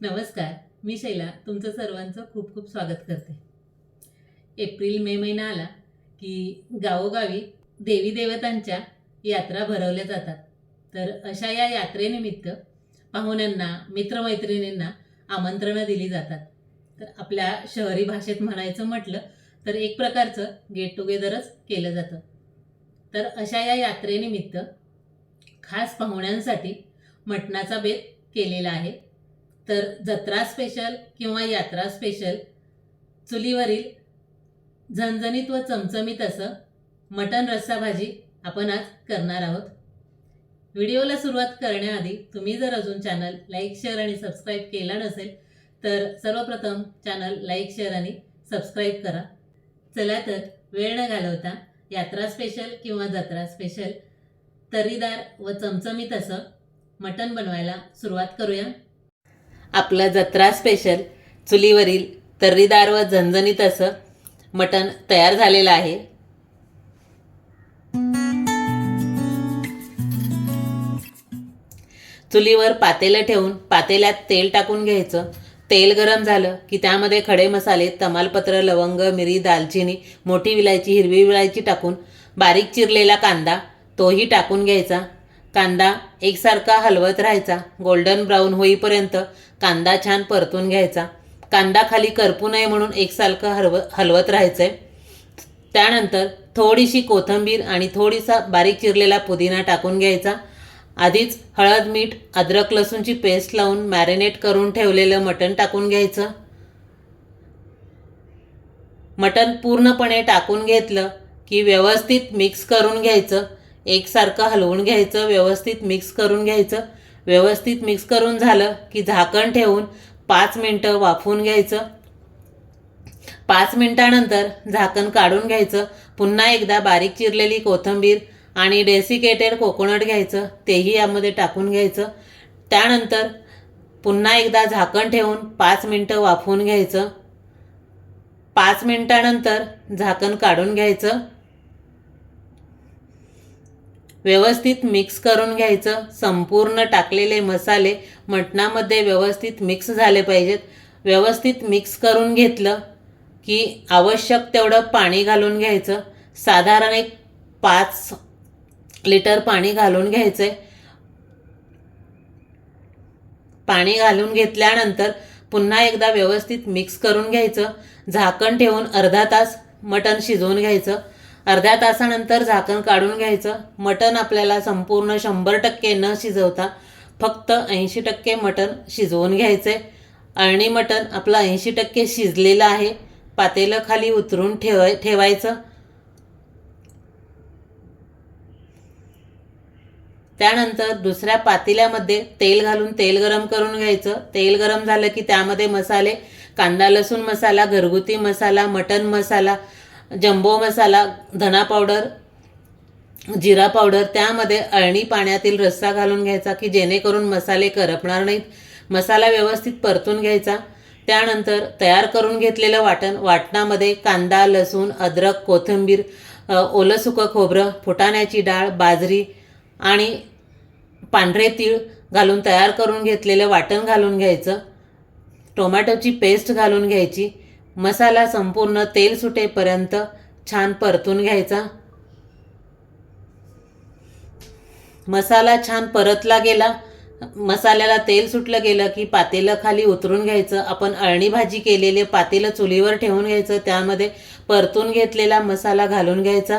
नमस्कार, मी शैला तुमचं सर्वांचं खूप खूप स्वागत करते. एप्रिल मे महिना आला की गावोगावी देवी देवतांच्या यात्रा भरवल्या जातात. तर अशा या यात्रेनिमित्त पाहुण्यांना, मित्रमैत्रिणींना आमंत्रणं दिली जातात. तर आपल्या शहरी भाषेत म्हणायचं म्हटलं तर एक प्रकारचं गेट टुगेदरच केलं जातं. तर अशा या यात्रेनिमित्त खास पाहुण्यांसाठी मटणाचा बेत केलेला आहे. तर जत्रा स्पेशल किंवा यात्रा स्पेशल चुलीवरील झणझणीत व चमचमीत असं मटण रस्सा भाजी आपण आज करणार आहोत. व्हिडिओला सुरुवात करण्याआधी तुम्ही जर अजून चॅनल लाईक, शेअर आणि सबस्क्राईब केला नसेल तर सर्वप्रथम चॅनल लाईक, शेअर आणि सबस्क्राईब करा. चला तर वेळ न घालवता यात्रा स्पेशल किंवा जत्रा स्पेशल तर्रीदार व चमचमीत असं मटण बनवायला सुरुवात करूया. आपलं जत्रा स्पेशल चुलीवरील तर्रीदार व झणझणीत असं मटण तयार झालेलं आहे. चुलीवर पातेलं ठेवून पातेल्यात तेल टाकून घ्यायचं. तेल गरम झालं की त्यामध्ये खडे मसाले, तमालपत्र, लवंग, मिरी, दालचिनी, मोठी विलायची, हिरवी विलायची टाकून बारीक चिरलेला कांदा तोही टाकून घ्यायचा. कांदा एकसारखा हलवत राहायचा. गोल्डन ब्राऊन होईपर्यंत कांदा छान परतून घ्यायचा. कांदा खाली करपू नये म्हणून एकसारखं हलवत राहायचंय. त्यानंतर थोडीशी कोथिंबीर आणि थोडीसा बारीक चिरलेला पुदिना टाकून घ्यायचा. आधीच हळद, मीठ, अद्रक लसूणची पेस्ट लावून मॅरिनेट करून ठेवलेलं मटण टाकून घ्यायचं. मटण पूर्णपणे टाकून घेतलं की व्यवस्थित मिक्स करून घ्यायचं. एकसारखं हलवून घ्यायचं, व्यवस्थित मिक्स करून घ्यायचं. व्यवस्थित मिक्स करून झालं की झाकण ठेवून 5 मिनटं वाफवून घ्यायचं. 5 मिनटानंतर झाकण काढून घ्यायचं. पुन्हा एकदा बारीक चिरलेली कोथिंबीर आणि डेसिकेटेड कोकोनट घ्यायचं, तेही यामध्ये टाकून घ्यायचं. त्यानंतर पुन्हा एकदा झाकण ठेवून 5 मिनटं वाफवून घ्यायचं. 5 मिनटानंतर झाकण काढून घ्यायचं. व्यवस्थित मिक्स करून घ्यायचं. संपूर्ण टाकलेले मसाले मटणामध्ये व्यवस्थित मिक्स झाले पाहिजेत. व्यवस्थित मिक्स करून घेतलं की आवश्यक तेवढं पाणी घालून घ्यायचं. साधारण एक 5 लिटर पाणी घालून घ्यायचंय. पाणी घालून घेतल्यानंतर पुन्हा एकदा व्यवस्थित मिक्स करून घ्यायचं. झाकण ठेवून अर्धा तास मटण शिजवून घ्यायचं. अर्ध्या तासानंतर झाकण काढून घ्यायचं. मटण आपल्याला संपूर्ण 100% न शिजवता फक्त 80% मटण शिजवून घ्यायचंय. अळणी मटण आपलं 80% शिजलेलं आहे. पातेलं खाली उतरून ठेवायचं. त्यानंतर दुसऱ्या पातेल्यामध्ये तेल घालून तेल गरम करून घ्यायचं. तेल गरम झालं की त्यामध्ये मसाले, कांदा लसूण मसाला, घरगुती मसाला, मटण मसाला, जम्बो मसाला, धना पावडर, जिरा पावडर, त्यामध्ये अळणी पाण्यातील रस्सा घालून घ्यायचा की जेणेकरून मसाले करपणार नाहीत. मसाला व्यवस्थित परतून घ्यायचा. त्यानंतर तयार करून घेतलेलं वाटणामध्ये कांदा, लसूण, अद्रक, कोथिंबीर, ओलं सुकं खोबरं, फुटाण्याची डाळ, बाजरी आणि पांढरे तीळ घालून तयार करून घेतलेलं वाटण घालून घ्यायचं. टोमॅटोची पेस्ट घालून घ्यायची. मसाला संपूर्ण तेल सुटेपर्यंत छान परतून घ्यायचा. मसाला छान परतला गेला, मसाल्याला तेल सुटलं गेलं की पातेलं खाली उतरून घ्यायचं. आपण अळणी भाजी केलेले पातेलं चुलीवर ठेवून घ्यायचं. त्यामध्ये परतून घेतलेला मसाला घालून घ्यायचा.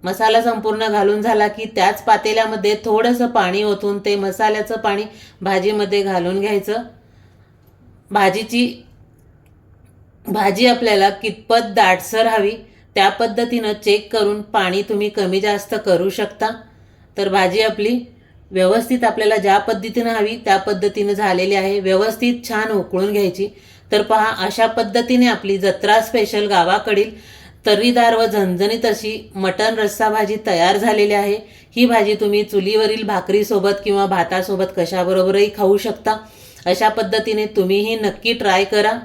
मसाला संपूर्ण घालून झाला की त्याच पातेल्यामध्ये थोडंसं पाणी ओतून ते मसाल्याचं पाणी भाजीमध्ये घालून घ्यायचं. भाजी आपल्याला कितपत दाटसर हवी त्या पद्धतीनं चेक करून पाणी तुम्ही कमी जास्त करू शकता. तर भाजी आपली व्यवस्थित आपल्याला ज्या पद्धतीनं हवी त्या पद्धतीनं झालेली आहे. व्यवस्थित छान उकळून घ्यायची. तर पहा, अशा पद्धतीने आपली जत्रा स्पेशल गावाकडील तर्रीदार व झणझणीत अशी मटण रस्सा भाजी तयार झालेली आहे. ही भाजी तुम्ही चुलीवरील भाकरीसोबत किंवा भातासोबत कशाबरोबरही खाऊ शकता. अशा पद्धतीने तुम्हीही नक्की ट्राय करा.